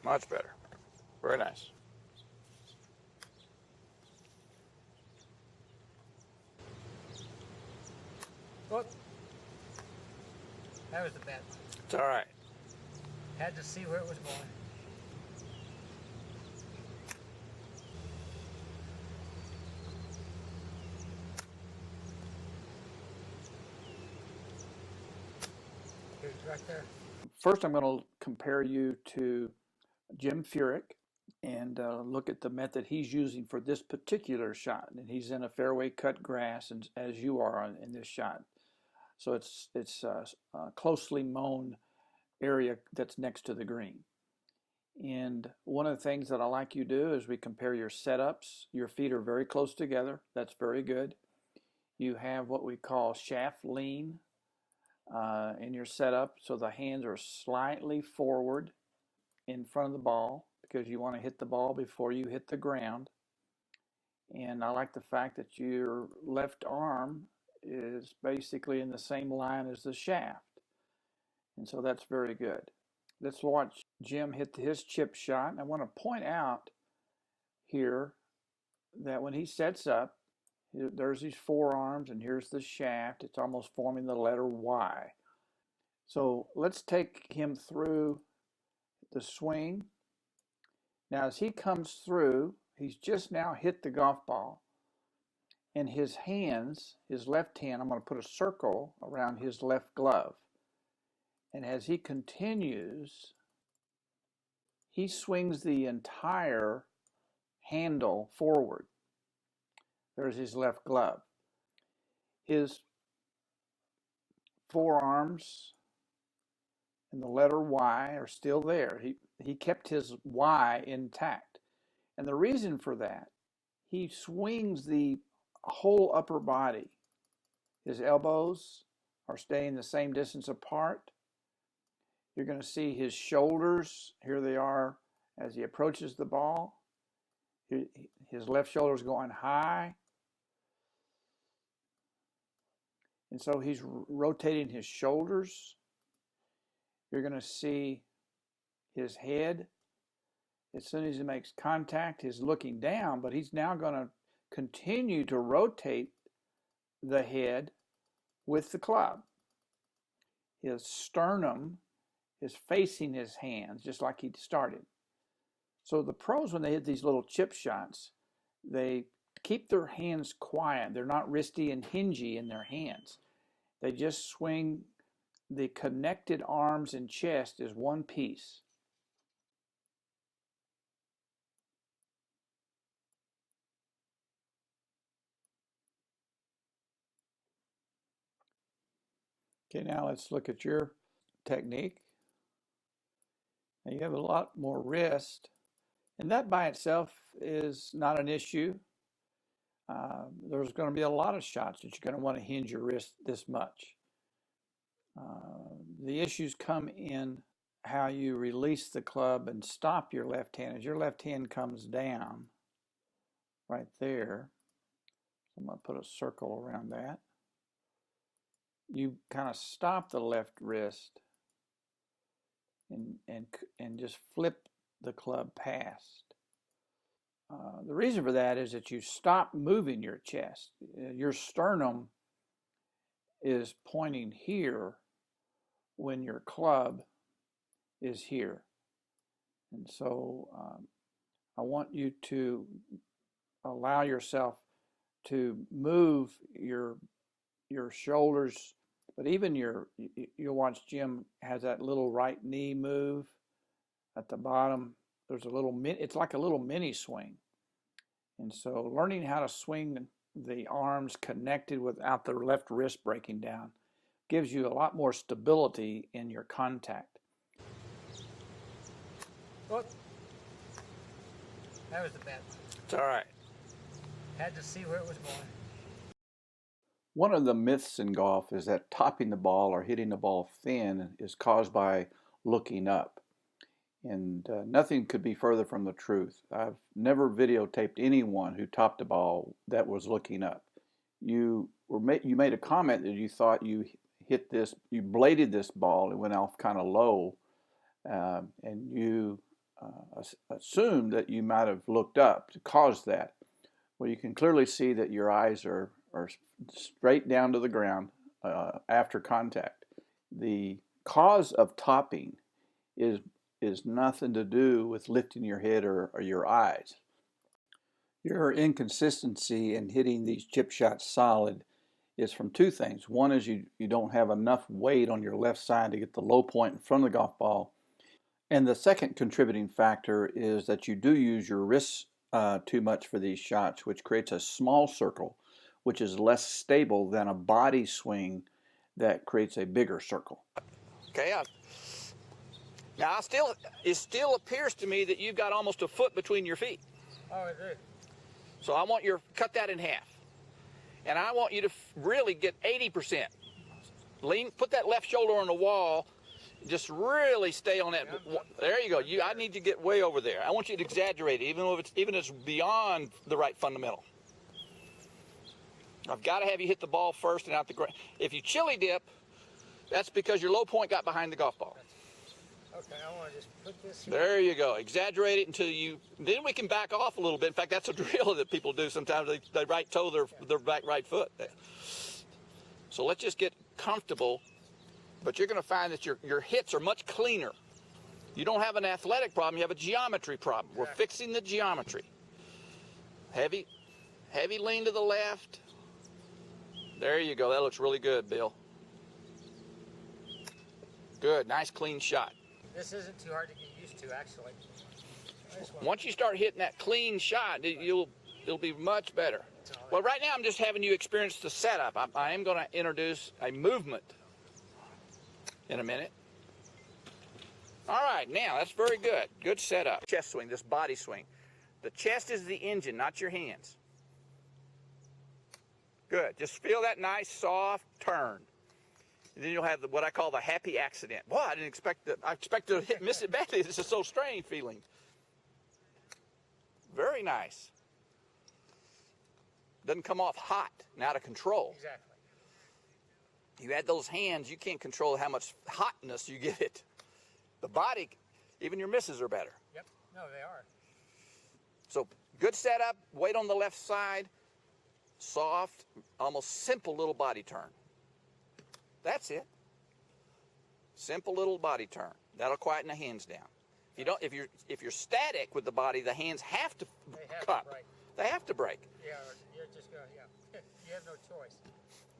Much better. Very nice. Whoop. That was the bad one. It's all right. Had to see where it was going. Here's right there. First, I'm going to compare you to Jim Furyk and look at the method he's using for this particular shot. And he's in a fairway cut grass, and as you are in this shot. So it's a closely mown area that's next to the green. And one of the things that I like you do is we compare your setups. Your feet are very close together. That's very good. You have what we call shaft lean in your setup, so the hands are slightly forward in front of the ball because you want to hit the ball before you hit the ground. And I like the fact that your left arm is basically in the same line as the shaft. And so that's very good. Let's watch Jim hit his chip shot. And I want to point out here that when he sets up, there's these forearms and here's the shaft. It's almost forming the letter Y. So let's take him through the swing. Now as he comes through, he's just now hit the golf ball. And his hands, his left hand, I'm going to put a circle around his left glove. And as he continues, he swings the entire handle forward. There's his left glove. His forearms and the letter Y are still there. He kept his Y intact. And the reason for that, he swings the whole upper body. His elbows are staying the same distance apart. You're going to see his shoulders, here they are as he approaches the ball. His left shoulder is going high. And so he's rotating his shoulders. You're going to see his head. As soon as he makes contact, he's looking down, but he's now going to continue to rotate the head with the club. His sternum is facing his hands, just like he started. So the pros, when they hit these little chip shots, they keep their hands quiet. They're not wristy and hingy in their hands. They just swing the connected arms and chest as one piece. Okay, now let's look at your technique. Now you have a lot more wrist, and that by itself is not an issue. There's going to be a lot of shots that you're going to want to hinge your wrist this much. The issues come in how you release the club and stop your left hand. As your left hand comes down right there, I'm going to put a circle around that. You kind of stop the left wrist and just flip the club past. The reason for that is that you stop moving your chest. Your sternum is pointing here when your club is here. And so I want you to allow yourself to move your shoulders, but even you'll watch Jim has that little right knee move at the bottom. There's a little, it's like a little mini swing. And so learning how to swing the arms connected without the left wrist breaking down gives you a lot more stability in your contact. Whoop. That was the bad one. It's all right. Had to see where it was going. One of the myths in golf is that topping the ball or hitting the ball thin is caused by looking up. And nothing could be further from the truth. I've never videotaped anyone who topped a ball that was looking up. You made a comment that you thought you hit this, you bladed this ball, it went off kind of low, and you assumed that you might have looked up to cause that. Well, you can clearly see that your eyes are straight down to the ground after contact. The cause of topping is nothing to do with lifting your head or your eyes. Your inconsistency in hitting these chip shots solid is from two things. One is you don't have enough weight on your left side to get the low point in front of the golf ball. And the second contributing factor is that you do use your wrists too much for these shots, which creates a small circle, which is less stable than a body swing that creates a bigger circle. Okay. Now, it still appears to me that you've got almost a foot between your feet. Oh, I do. So I want you to cut that in half. And I want you to really get 80%. Put that left shoulder on the wall. Just really stay on that. There you go. I need to get way over there. I want you to exaggerate it, even if it's beyond the right fundamental. I've got to have you hit the ball first and out the ground. If you chili dip, that's because your low point got behind the golf ball. Okay, I want to just put this here. There you go. Exaggerate it until then we can back off a little bit. In fact, that's a drill that people do sometimes. They right toe their back right foot. So let's just get comfortable. But you're going to find that your hits are much cleaner. You don't have an athletic problem. You have a geometry problem. We're fixing the geometry. Heavy lean to the left. There you go. That looks really good, Bill. Good. Nice, clean shot. This isn't too hard to get used to, actually. Once you start hitting that clean shot, it'll be much better. Well, right now I'm just having you experience the setup. I am going to introduce a movement in a minute. All right, now that's very good. Good setup. Chest swing, this body swing. The chest is the engine, not your hands. Good. Just feel that nice, soft turn. And then you'll have what I call the happy accident. Boy, I didn't expect that. I expected to miss it badly. This is so strange feeling. Very nice. Doesn't come off hot and out of control. Exactly. You add those hands, you can't control how much hotness you give it. The body, even your misses are better. Yep. No, they are. So good setup, weight on the left side, soft, almost simple little body turn. That's it. Simple little body turn. That'll quieten the hands down. If you're static with the body, the hands have to cup. They have to break. Yeah, you're just going. Yeah, you have no choice.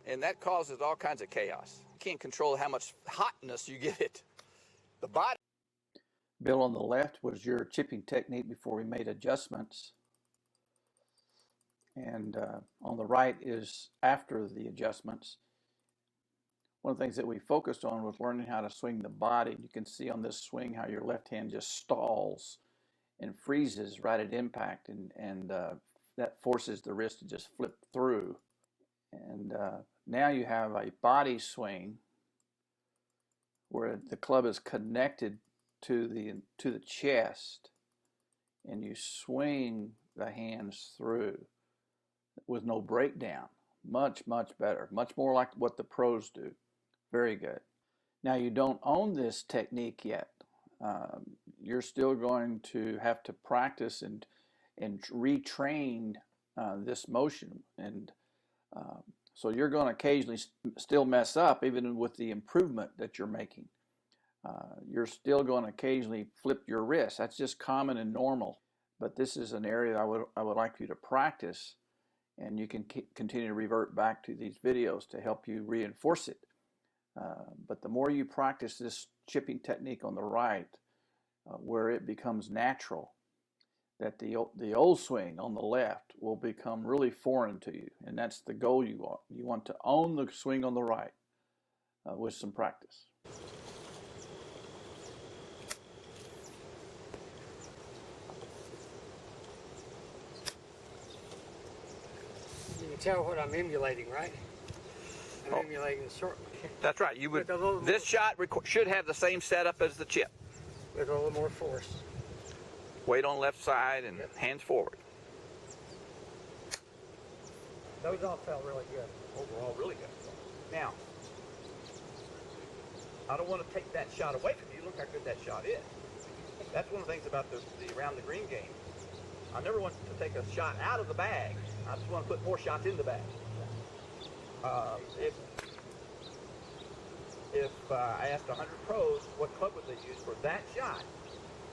And that causes all kinds of chaos. You can't control how much hotness you give it. The body. Bill, on the left was your chipping technique before we made adjustments. And on the right is after the adjustments. One of the things that we focused on was learning how to swing the body. You can see on this swing how your left hand just stalls and freezes right at impact, and that forces the wrist to just flip through. And now you have a body swing where the club is connected to the chest, and you swing the hands through with no breakdown. Much, much better. Much more like what the pros do. Very good. Now, you don't own this technique yet. You're still going to have to practice and retrain this motion. And so you're going to occasionally still mess up, even with the improvement that you're making. You're still going to occasionally flip your wrist. That's just common and normal. But this is an area I would like you to practice, and you can continue to revert back to these videos to help you reinforce it. But the more you practice this chipping technique on the right, where it becomes natural, that the old swing on the left will become really foreign to you, and that's the goal you want. You want to own the swing on the right with some practice. You can tell what I'm emulating, right? I'm emulating the short. That's right. You would. This shot should have the same setup as the chip. With a little more force. Weight on left side and hands forward. Those all felt really good. Overall, really good. Now, I don't want to take that shot away from you. Look how good that shot is. That's one of the things about the around the green game. I never want to take a shot out of the bag. I just want to put more shots in the bag. If I asked 100 pros what club would they use for that shot,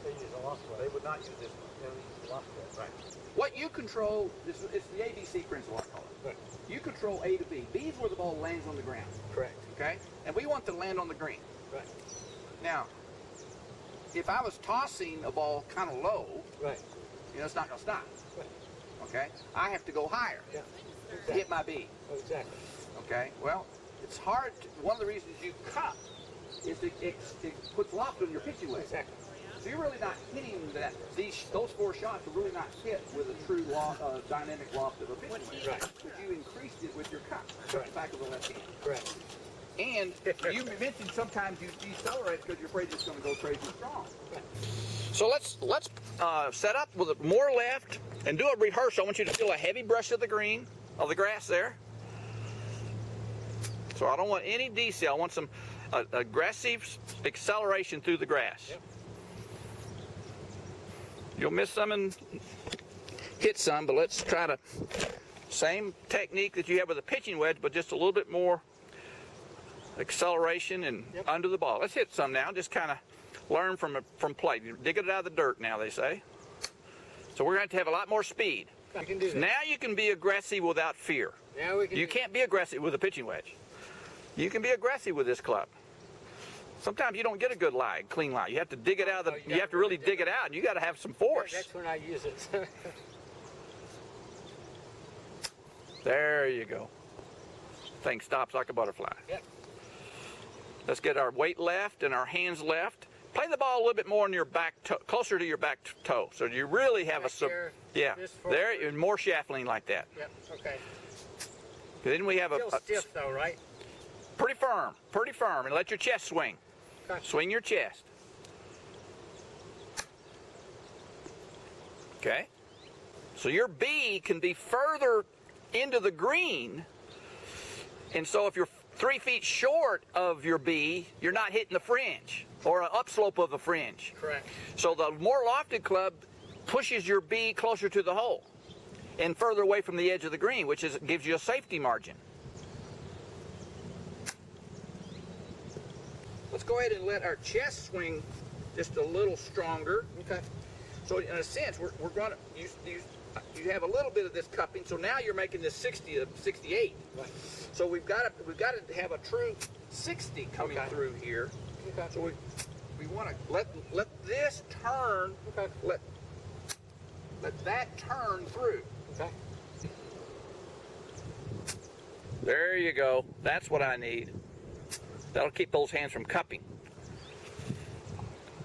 They use a lost they would not use this one. They use a lost Right. What you control, it's the ABC principle, I call it. Right. You control A to B. B is where the ball lands on the ground. Correct. Okay? And we want to land on the green. Right. Now, if I was tossing a ball kind of low, Right. it's not going to stop. Right. Okay? I have to go higher Yeah. to Exactly. hit my B. Oh, exactly. Okay? Well, it's hard. One of the reasons you cup is it puts loft on your pitching wedge. Exactly. So you're really not hitting that. Those 4 shots are really not hit with a true dynamic loft of a pitching wedge. Right. But you increased it with your cup, Right. the back of the left hand. Correct. And you mentioned sometimes you decelerate because you're afraid it's going to go crazy strong. Right. So let's set up with more left and do a rehearsal. I want you to feel a heavy brush of the green, of the grass there. So I don't want any decel. I want some aggressive acceleration through the grass. Yep. You'll miss some and hit some, but let's try to same technique that you have with a pitching wedge, but just a little bit more acceleration and Yep. under the ball. Let's hit some now. Just kind of learn from play. You're digging it out of the dirt now, they say. So we're going to have a lot more speed. You can do that. Now you can be aggressive without fear. Now we can. You can't be aggressive with a pitching wedge. You can be aggressive with this club. Sometimes you don't get a good lie, clean lie. You have to dig it out of the. You have to really dig it out, and you got to have some force. That's when I use it. There you go. Thing stops like a butterfly. Yep. Let's get our weight left and our hands left. Play the ball a little bit more on your back toe, closer to your back toe, so you really have Back here, yeah. this forward. There, and more shaft lean like that. Yep. Okay. Then we have Still stiff though, right? pretty firm, and let your chest swing. Okay. Swing your chest. Okay. So your B can be further into the green, and so if you're 3 feet short of your B, you're not hitting the fringe or an upslope of the fringe. Correct. So the more lofted club pushes your B closer to the hole and further away from the edge of the green, which gives you a safety margin. Let's go ahead and let our chest swing just a little stronger. Okay. So in a sense, we're going to you have a little bit of this cupping. So now you're making this 60 to 68. Right. So we've got to have a true 60 coming Okay. through here. Okay. So we want to let this turn. Okay. Let that turn through. Okay. There you go. That's what I need. That'll keep those hands from cupping.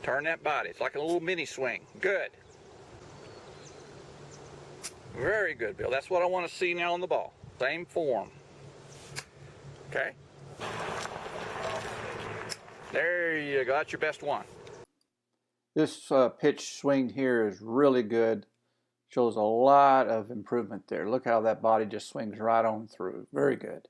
Turn that body. It's like a little mini swing. Good. Very good, Bill. That's what I want to see now on the ball. Same form. Okay? There you go. That's your best one. This pitch swing here is really good. Shows a lot of improvement there. Look how that body just swings right on through. Very good.